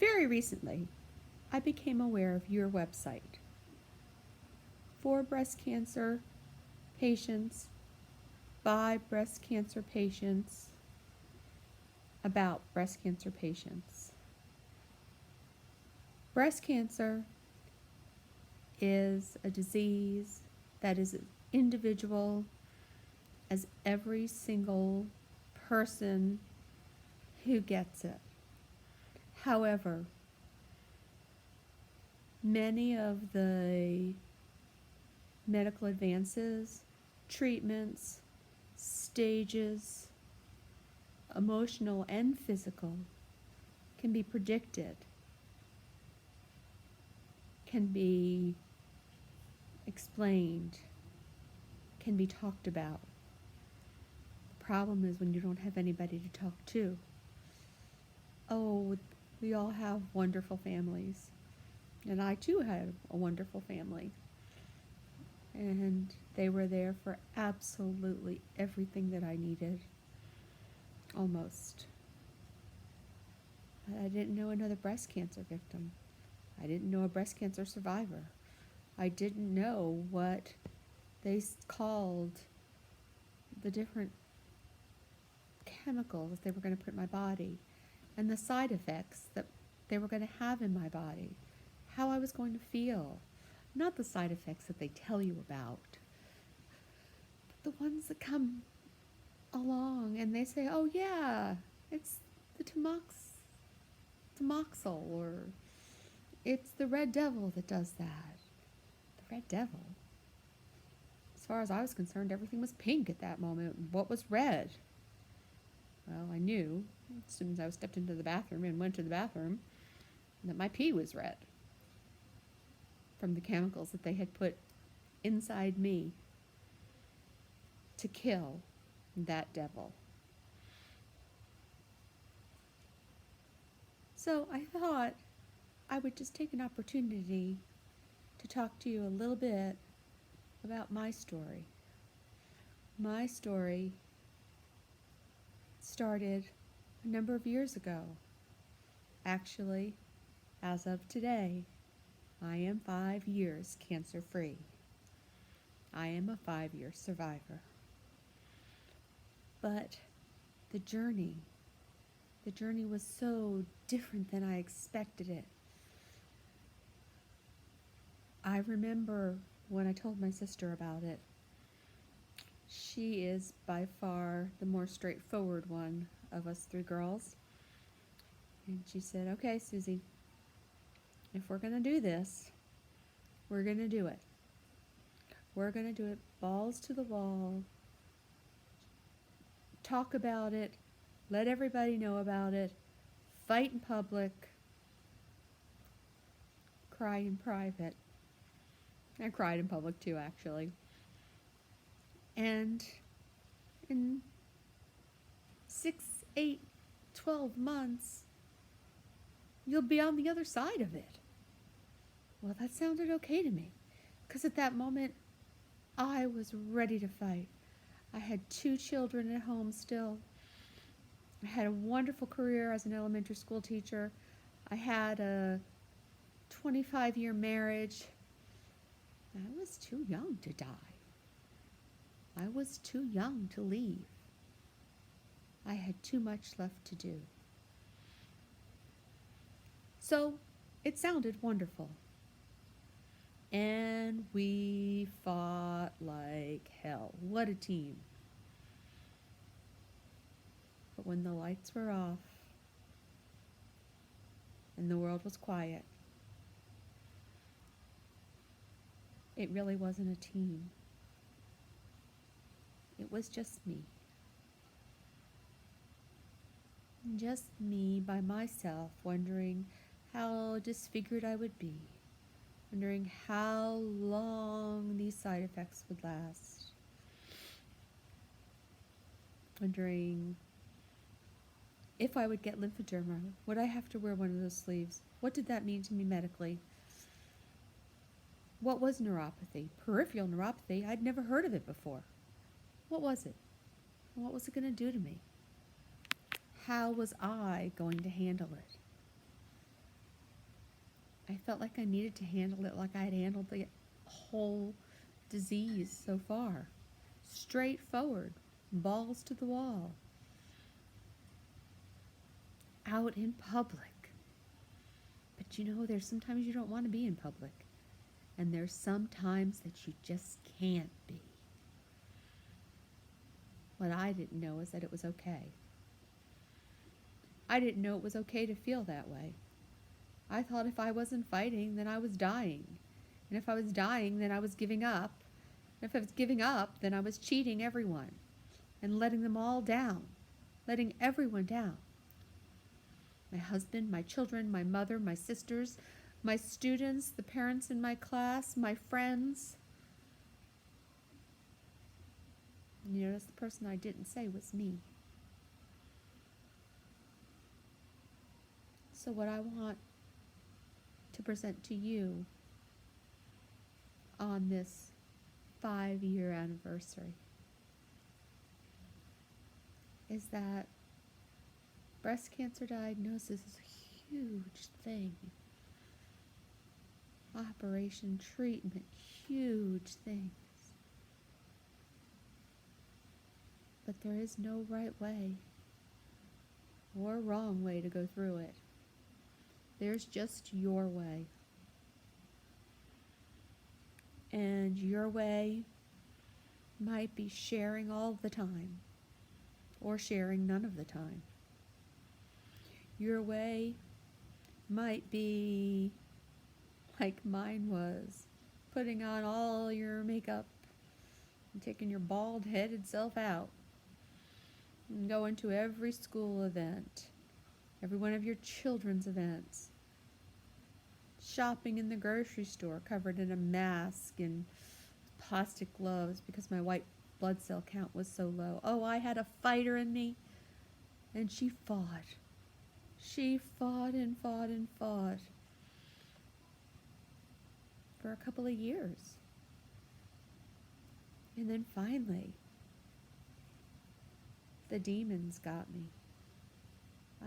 Very recently, I became aware of your website for breast cancer patients, by breast cancer patients, about breast cancer patients. Breast cancer is a disease that is individual as every single person who gets it. However, many of the medical advances, treatments, stages, emotional and physical, can be predicted, can be explained, can be talked about. The problem is when you don't have anybody to talk to. Oh, we all have wonderful families. And I too had a wonderful family. And they were there for absolutely everything that I needed. Almost. But I didn't know another breast cancer victim. I didn't know a breast cancer survivor. I didn't know what they called the different chemicals that they were going to put in my body and the side effects that they were going to have in my body, how I was going to feel. Not the side effects that they tell you about, but the ones that come along and they say, oh yeah, it's the tamoxil, or it's the red devil that does that. The red devil? As far as I was concerned, everything was pink at that moment. What was red? Well, I knew as soon as I stepped into the bathroom and went to the bathroom that my pee was red from the chemicals that they had put inside me to kill that devil. So I thought I would just take an opportunity to talk to you a little bit about my story. My story started a number of years ago. Actually, as of today, I am 5 years cancer-free. I am a 5-year survivor. But the journey was so different than I expected it. I remember when I told my sister about it. She is by far the more straightforward one of us 3 girls. And she said, okay, Susie, if we're going to do this, we're going to do it. We're going to do it balls to the wall. Talk about it. Let everybody know about it. Fight in public. Cry in private. I cried in public too, actually. And in 6, 8, 12 months, you'll be on the other side of it. Well, that sounded okay to me, because at that moment, I was ready to fight. I had 2 children at home still. I had a wonderful career as an elementary school teacher. I had a 25-year marriage. I was too young to die. I was too young to leave. I had too much left to do. So it sounded wonderful. And we fought like hell. What a team. But when the lights were off and the world was quiet, it really wasn't a team. It was just me. Just me by myself, wondering how disfigured I would be, wondering how long these side effects would last, wondering if I would get lymphedema. Would I have to wear one of those sleeves? What did that mean to me medically? What was neuropathy? Peripheral neuropathy? I'd never heard of it before. What was it? And what was it going to do to me? How was I going to handle it? I felt like I needed to handle it like I had handled the whole disease so far. Straightforward, balls to the wall, out in public. But there's sometimes you don't want to be in public. And there's some times that you just can't be. What I didn't know is that it was okay. I didn't know it was okay to feel that way. I thought if I wasn't fighting, then I was dying. And if I was dying, then I was giving up. And if I was giving up, then I was cheating everyone and letting them all down, letting everyone down. My husband, my children, my mother, my sisters, my students, the parents in my class, my friends. And you notice the person I didn't say was me. So what I want to present to you on this 5-year anniversary is that breast cancer diagnosis is a huge thing. Operation, treatment, huge things. But there is no right way or wrong way to go through it. There's just your way. And your way might be sharing all the time or sharing none of the time. Your way might be like mine was, putting on all your makeup and taking your bald-headed self out and going to every school event, every one of your children's events, shopping in the grocery store covered in a mask and plastic gloves because my white blood cell count was so low. Oh, I had a fighter in me, and she fought. She fought and fought and fought for a couple of years. And then finally, the demons got me.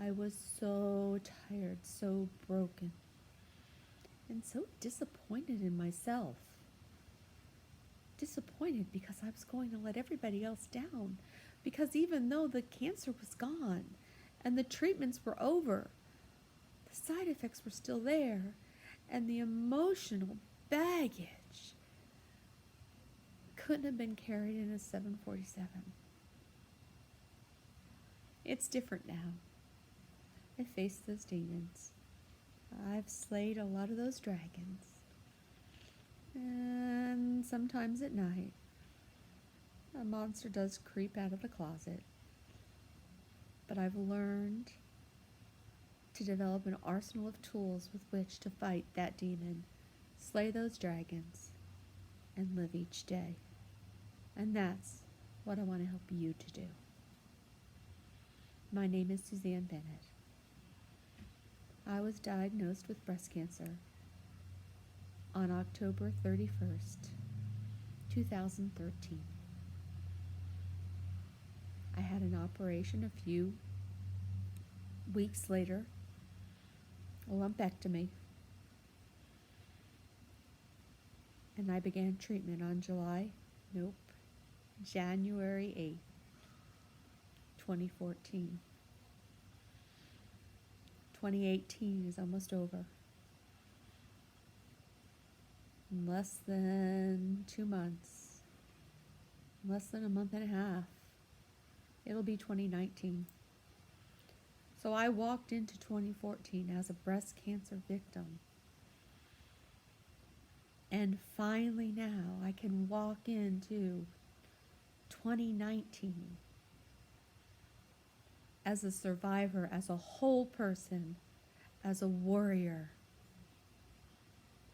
I was so tired, so broken, and so disappointed in myself. Disappointed because I was going to let everybody else down. Because even though the cancer was gone and the treatments were over, the side effects were still there, and the emotional baggage couldn't have been carried in a 747. It's different now. I faced those demons. I've slayed a lot of those dragons. And sometimes at night, a monster does creep out of the closet. But I've learned to develop an arsenal of tools with which to fight that demon, slay those dragons, and live each day. And that's what I want to help you to do. My name is Suzanne Bennett. I was diagnosed with breast cancer on October 31st, 2013. I had an operation a few weeks later, a lumpectomy, and I began treatment on January 8th, 2014. 2018 is almost over. In less than 2 months, less than a month and a half, it'll be 2019. So I walked into 2014 as a breast cancer victim. And finally now I can walk into 2019 as a survivor, as a whole person, as a warrior,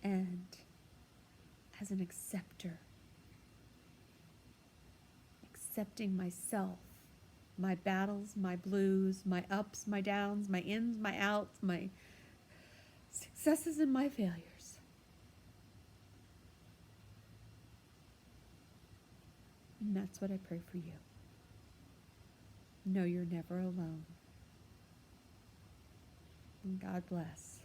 and as an acceptor. Accepting myself, my battles, my blues, my ups, my downs, my ins, my outs, my successes and my failures. And that's what I pray for you. Know you're never alone. And God bless.